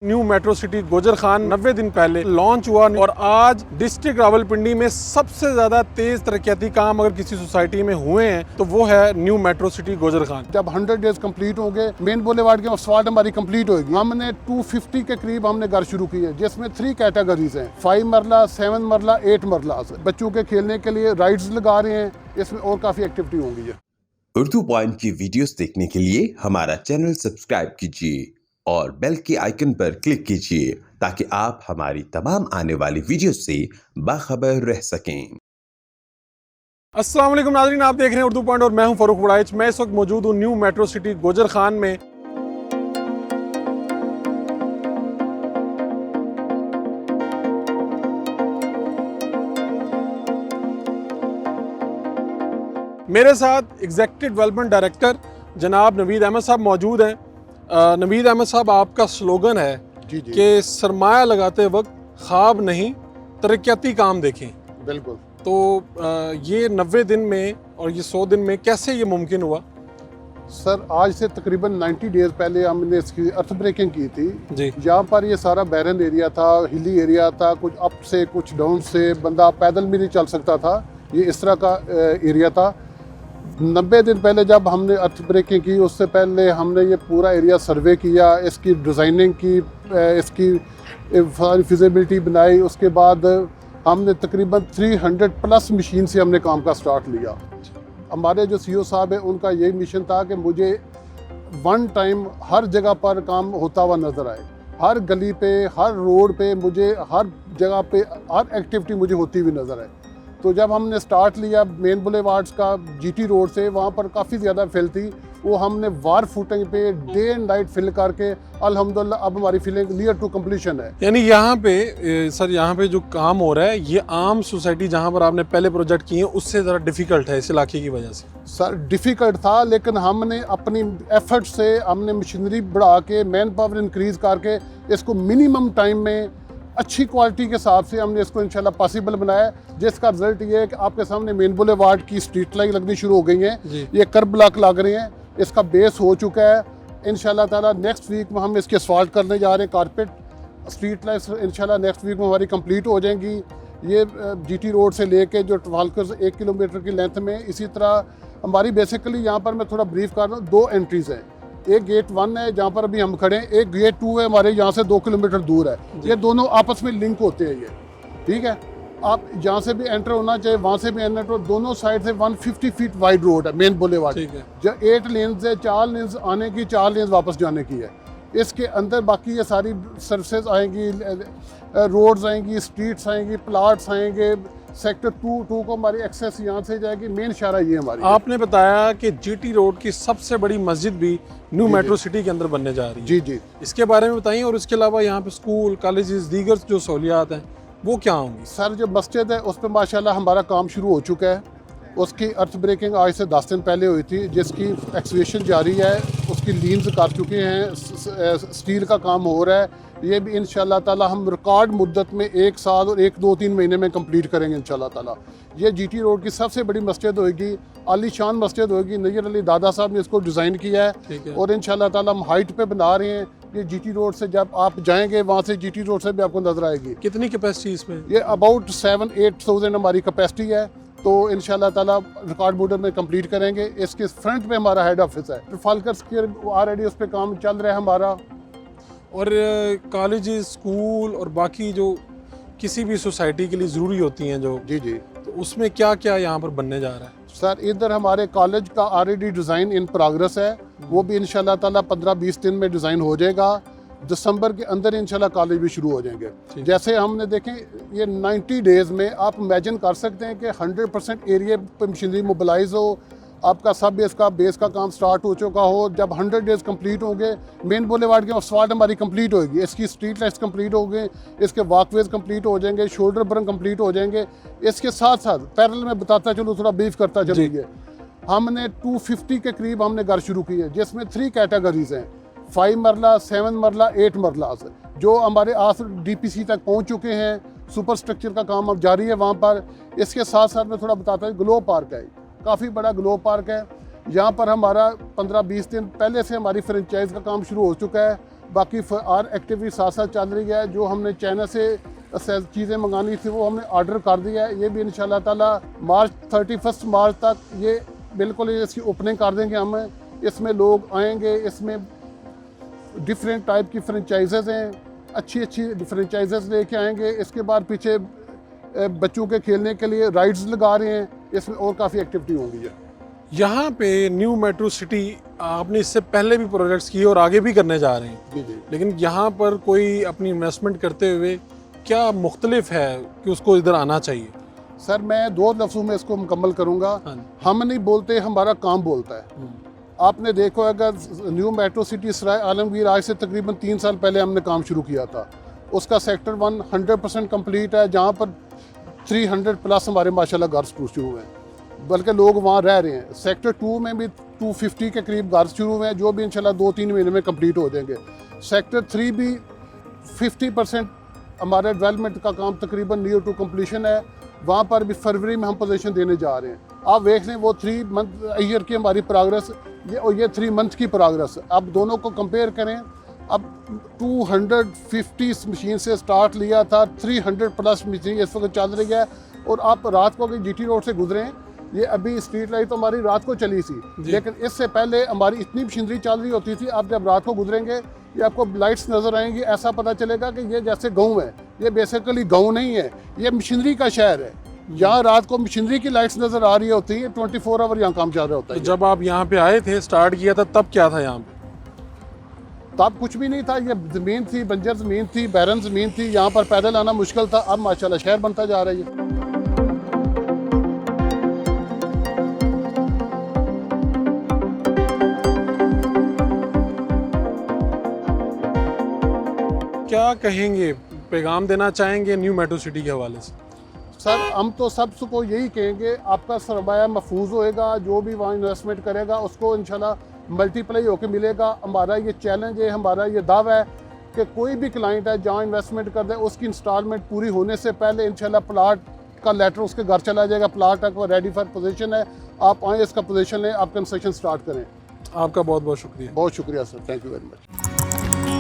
New metro city गोजरखान 90 दिन पहले launch हुआ और आज डिस्ट्रिक्ट रावलपिंडी में सबसे ज्यादा तेज तरक्याती काम अगर किसी सोसाइटी में हुए हैं तो वो है न्यू मेट्रो सिटी गोजरखान। जब 100 डेज कंप्लीट होंगे मेन बुलेवार्ड के स्वाट हमारी कंप्लीट होगी। हमने 250 के करीब हमने घर शुरू किए जिसमें 3 कैटेगरीज हैं, 5 मरला, 7 मरला, 8 मरला। बच्चों के खेलने के लिए राइड्स लगा रहे हैं, इसमें और काफ़ी एक्टिविटी होंगी। उर्दू पॉइंट की वीडियोस देखने के लिए हमारा चैनल सब्सक्राइब कीजिए और बेल के आइकन पर क्लिक कीजिए ताकि आप हमारी तमाम आने वाली वीडियोस से बाखबर रह सकें। अस्सलाम वालेकुम नाज़रीन, आप देख रहे हैं उर्दू पॉइंट और मैं हूं फ़ारूक बड़ाइच। मैं इस वक्त मौजूद हूं न्यू मेट्रो सिटी गोजरखान में। मेरे साथ एग्जीक्यूटिव डेवलपमेंट डायरेक्टर जनाब नवीद अहमद साहब मौजूद हैं। नवीद अहमद साहब, आपका स्लोगन है कि सरमाया लगाते वक्त ख्वाब नहीं तरक्याती काम देखें। बिल्कुल। तो ये 90 दिन में और ये 100 दिन में कैसे ये मुमकिन हुआ? सर, आज से तकरीबन 90 डेज पहले हमने इसकी अर्थ ब्रेकिंग की थी जी। यहाँ पर ये सारा बैरन एरिया था, हिली एरिया था, कुछ अप से कुछ डाउन से, बंदा पैदल भी नहीं चल सकता था। ये इस तरह का एरिया था। 90 दिन पहले जब हमने अर्थ ब्रेकिंग की, उससे पहले हमने ये पूरा एरिया सर्वे किया, इसकी डिज़ाइनिंग की, इसकी फिजिबिलिटी बनाई। उसके बाद हमने तकरीबन 300 प्लस मशीन से हमने काम का स्टार्ट लिया। हमारे जो सीईओ साहब है उनका यही मिशन था कि मुझे वन टाइम हर जगह पर काम होता हुआ नज़र आए, हर गली पे, हर रोड पे, मुझे हर जगह पे हर एक्टिविटी मुझे होती हुई नज़र आए। तो जब हमने स्टार्ट लिया मेन बुलेवार्ड्स का जीटी रोड से, वहाँ पर काफ़ी ज़्यादा फिल थी, वो हमने वार फुटिंग पे डे एंड नाइट फिल करके अल्हम्दुलिल्लाह अब हमारी फिलिंग नियर टू कंप्लीशन है। यानी यहाँ पे सर, यहाँ पे जो काम हो रहा है ये आम सोसाइटी जहाँ पर आपने पहले प्रोजेक्ट किए हैं उससे ज़रा डिफ़िकल्ट है इस इलाके की वजह से? सर, डिफ़िकल्ट था, लेकिन हमने अपनी एफर्ट से हमने मशीनरी बढ़ा के मैन पावर इंक्रीज़ करके इसको मिनिमम टाइम में अच्छी क्वालिटी के हिसाब से हमने इसको इंशाल्लाह पॉसिबल बनाया, जिसका रिजल्ट ये है कि आपके सामने मेन बुलेवार्ड की स्ट्रीट लाइट लगनी शुरू हो गई हैं, ये कर्ब ब्लॉक लग रहे हैं, इसका बेस हो चुका है। इंशाल्लाह ताला नेक्स्ट वीक में हम इसके असफाल्ट करने जा रहे हैं, कारपेट स्ट्रीट लाइट्स इंशाल्लाह नेक्स्ट वीक में हमारी कंप्लीट हो जाएंगी। ये जीटी रोड से लेके जो ट्रफाल्गर 1 किलोमीटर की लेंथ में, इसी तरह हमारी बेसिकली यहाँ पर मैं थोड़ा ब्रीफ कर रहा हूँ, 2 एंट्रीज़ हैं। एक गेट 1 है जहाँ पर अभी हम खड़े हैं, एक गेट 2 है हमारे यहाँ से 2 किलोमीटर दूर है। ये दोनों आपस में लिंक होते हैं, ये ठीक है। आप जहाँ से भी एंटर होना चाहिए वहाँ से भी एंटर, दोनों साइड से 150 फीट वाइड रोड है मेन बुलेवार्ड, जो 8 लेन्स है, 4 लेन्स आने की, 4 लेन्स वापस जाने की है। इसके अंदर बाकी ये सारी सर्विसेज आएंगी, रोड्स आएंगी, स्ट्रीट्स आएंगी, प्लाट्स आएंगे। सेक्टर 2 को हमारी एक्सेस यहाँ से जाएगी। मेन इशारा ये हमारी। आपने बताया कि जीटी रोड की सबसे बड़ी मस्जिद भी न्यू मेट्रो सिटी के अंदर बनने जा रही है। जी जी, इसके बारे में बताइए, और इसके अलावा यहाँ पे स्कूल, कॉलेजेस, दीगर जो सहूलियात हैं वो क्या होंगी? सर, जो मस्जिद है उस पर माशाल्लाह हमारा काम शुरू हो चुका है। उसकी अर्थ ब्रेकिंग आज से 10 दिन पहले हुई थी, जिसकी एक्सवेशन जारी है, उसकी लीन्स कर चुके हैं, स्टील का काम हो रहा है। ये भी इंशाल्लाह ताला हम रिकॉर्ड मुद्दत में 1 साल और 1-2-3 महीने में कंप्लीट करेंगे इंशाल्लाह ताला। ये जीटी रोड की सबसे बड़ी मस्जिद होगी, आलीशान मस्जिद होगी। नज़ीर अली दादा साहब ने इसको डिज़ाइन किया है और इंशाल्लाह ताला हम हाइट पे बना रहे हैं। ये जीटी रोड से जब आप जाएंगे वहाँ से जीटी रोड से भी आपको नजर आएगी। कितनी कैपेसिटी इसमें? ये अबाउट 7-8,000 हमारी कैपेसिटी है। तो इंशाल्लाह ताला रिकॉर्ड मुद्दत में कंप्लीट करेंगे। इसके फ्रंट में हमारा हेड ऑफिस है, ट्रफाल्गर स्क्वायर ऑलरेडी उस पर काम चल रहा है हमारा। और कॉलेजेस, स्कूल और बाकी जो किसी भी सोसाइटी के लिए ज़रूरी होती हैं जो, जी जी, तो उसमें क्या क्या यहाँ पर बनने जा रहा है? सर, इधर हमारे कॉलेज का ऑलरेडी डिज़ाइन इन प्रोग्रेस है, वो भी इंशाल्लाह ताला 15-20 दिन में डिज़ाइन हो जाएगा। दिसंबर के अंदर इंशाल्लाह कॉलेज भी शुरू हो जाएंगे। जैसे हमने देखें ये 90 डेज़ में आप इमेजिन कर सकते हैं कि 100% एरिया पर मशीनरी मोबिलाइज हो, आपका सब इसका बेस का काम स्टार्ट हो चुका हो। जब 100 डेज़ कंप्लीट होंगे मेन बुलेवार्ड के स्वाट हमारी कंप्लीट होगी, इसकी स्ट्रीट लाइट्स कंप्लीट हो गए, इसके वॉकवेज कंप्लीट हो जाएंगे, शोल्डर बर्न कंप्लीट हो जाएंगे। इसके साथ साथ पैरेलल में बताता चलूँ, थोड़ा ब्रीफ करता चलिए, हमने 250 के करीब हमने घर शुरू किए जिसमें 3 कैटेगरीज हैं, 5 मरला, 7 मरला, 8 मरला, जो हमारे आस DPC तक पहुँच चुके हैं। सुपर स्ट्रक्चर का काम अब जारी है वहाँ पर। इसके साथ साथ मैं थोड़ा बताता हूँ, ग्लो पार्क है, काफ़ी बड़ा ग्लो पार्क है। यहाँ पर हमारा 15-20 दिन पहले से हमारी फ्रेंचाइज का काम शुरू हो चुका है। बाकी और एक्टिविटी साथ साथ चल रही है। जो हमने चाइना से चीज़ें मंगानी थी वो हमने ऑर्डर कर दिया है। ये भी इंशाल्लाह ताला मार्च 31 मार्च तक ये बिल्कुल इसकी ओपनिंग कर देंगे हम। इसमें लोग आएंगे, इसमें डिफरेंट टाइप की फ्रेंचाइजेज़ हैं, अच्छी अच्छी फ्रेंचाइजेज़ लेके आएंगे। इसके बाद पीछे बच्चों के खेलने के लिए राइड्स लगा रहे हैं, इसमें और काफ़ी एक्टिविटी होंगी है। यहाँ पे न्यू मेट्रो सिटी आपने इससे पहले भी प्रोजेक्ट्स किए और आगे भी करने जा रहे हैं, जी जी। लेकिन यहाँ पर कोई अपनी इन्वेस्टमेंट करते हुए क्या मुख्तलिफ है कि उसको इधर आना चाहिए? सर मैं 2 लफ्ज़ों में इसको मुकम्मल करूँगा। हाँ। हम नहीं बोलते, हमारा काम बोलता है। आपने देखो अगर न्यू मेट्रो सिटी सराय आलमगीर आज से तकरीबन 3 साल पहले हमने काम शुरू किया था। उसका सेक्टर 1 100% कम्प्लीट है, जहाँ पर 300 प्लस हमारे माशाल्लाह घर शुरू हुए हैं, बल्कि लोग वहाँ रह रहे हैं। सेक्टर 2 में भी 250 के करीब घर शुरू हुए हैं, जो भी इंशाल्लाह 2-3 महीने में कंप्लीट हो जाएंगे। सेक्टर 3 भी 50% हमारे डेवलपमेंट का काम तकरीबन नियर टू कम्प्लीशन है। वहाँ पर भी फरवरी में हम पोजीशन देने जा रहे हैं। आप देख लें वो 3 मंथ ईयर की हमारी प्रोग्रेस ये 3 मंथ की प्रोग्रेस। अब दोनों को कंपेयर करें, अब 250 मशीन से स्टार्ट लिया था, 300 प्लस मशीन इस वक्त चल रही है। और आप रात को अगर GT रोड से गुजरें, ये अभी स्ट्रीट लाइट तो हमारी रात को चली थी, लेकिन इससे पहले हमारी इतनी मशीनरी चल रही होती थी। आप जब रात को गुजरेंगे ये आपको लाइट्स नज़र आएंगी, ऐसा पता चलेगा कि ये जैसे गाँव है। ये बेसिकली गाँव नहीं है, ये मशीनरी का शहर है। यहाँ रात को मशीनरी की लाइट्स नज़र आ रही होती है, 24 आवर यहाँ काम चल रहा होता है। तो जब आप यहाँ पे आए थे, स्टार्ट किया था, तब क्या था यहाँ पे? तब कुछ भी नहीं था, ये ज़मीन थी, बंजर ज़मीन थी, बैरन ज़मीन थी, यहाँ पर पैदल आना मुश्किल था। अब माशाल्लाह शहर बनता जा रहा है। क्या कहेंगे, पैगाम देना चाहेंगे न्यू मेट्रो सिटी के हवाले से? सर हम तो सबको यही कहेंगे, आपका सरमाया महफूज होएगा। जो भी वहाँ इन्वेस्टमेंट करेगा उसको इंशाल्लाह मल्टीप्लाई होकर मिलेगा। हमारा ये चैलेंज है, हमारा ये दावा है कि कोई भी क्लाइंट है जहाँ इन्वेस्टमेंट कर दे, उसकी इंस्टॉलमेंट पूरी होने से पहले इंशाल्लाह प्लाट का लेटर उसके घर चला जाएगा। प्लाट तक वो रेडी फॉर पोजीशन है। आप आएँ, इसका पोजीशन लें, आप कंस्ट्रक्शन स्टार्ट करें। आपका बहुत बहुत शुक्रिया। बहुत शुक्रिया sir, thank you very much.